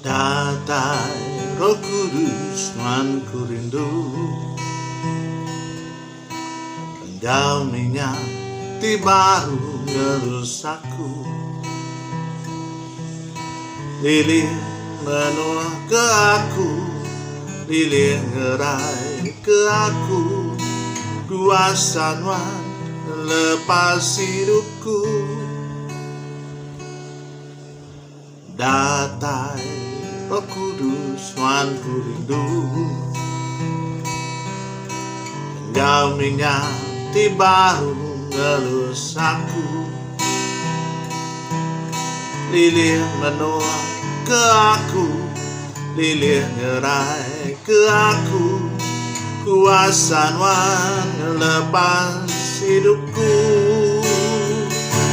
Datai Roh Kudus, Tuhan ku rindu. Engkau menyati baru ngerusaku. Lilih menua ke aku, lilih ngerai ke aku. Kuasa Tuhan lepas hidupku. Datai Roh Kudus, Tuhan ku rindu. Engkau menyati baru ngelus aku. Lilih menua ke aku, lilih ngerai ke aku. Kuasa Tuhan lepas hidupku.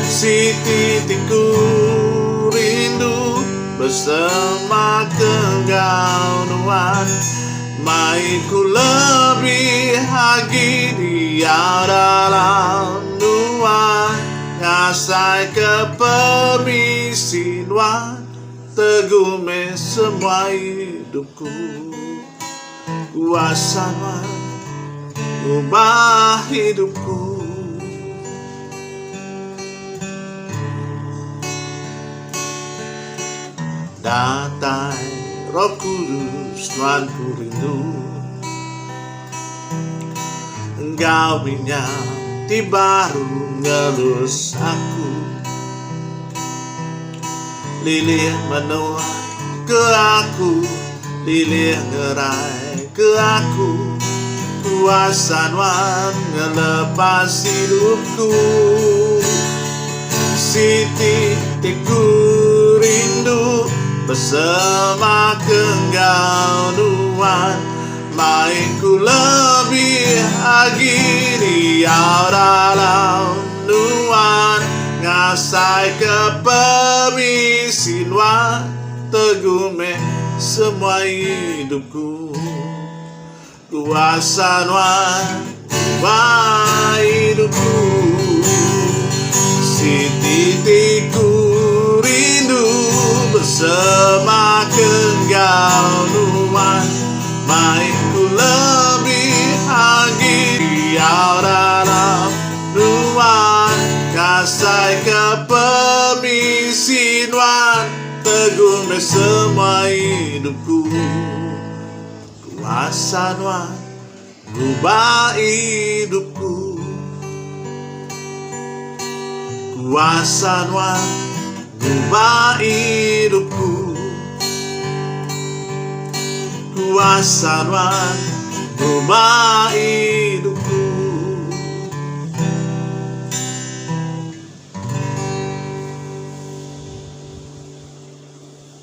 Si titikku rindu bersama Engkau Tuhan. Maiku lebih lagi Dia dalam Tuhan. Ngasai kepermisi Tuhan, teguh semua hidupku. Kuasa Tuhan ubah hidupku. Datai Roh Kudus, Tuhan ku rindu. Engkau menyati baru ngelus aku. Lilih menua ke aku, lilih ngerai ke aku. Kuasa Tuhan ngelepas hidupku. Si titikku rindu bersama Engkau Tuhan. Mainku lebih lagi Dia dalam Tuhan. Ngasai kepermisi Tuhan, teguh semua hidupku. Kuasa Tuhan ubah hidupku. Si titikku rindu bersama Engkau Tuhan. Mainku lebih lagi Dia dalam Tuhan. Kasih kepermisi Tuhan, teguh semua hidupku. Kuasa Tuhan ubah hidupku. Kuasa Tuhan ubah hidupku. Kuasa Tuhan ubah hidupku.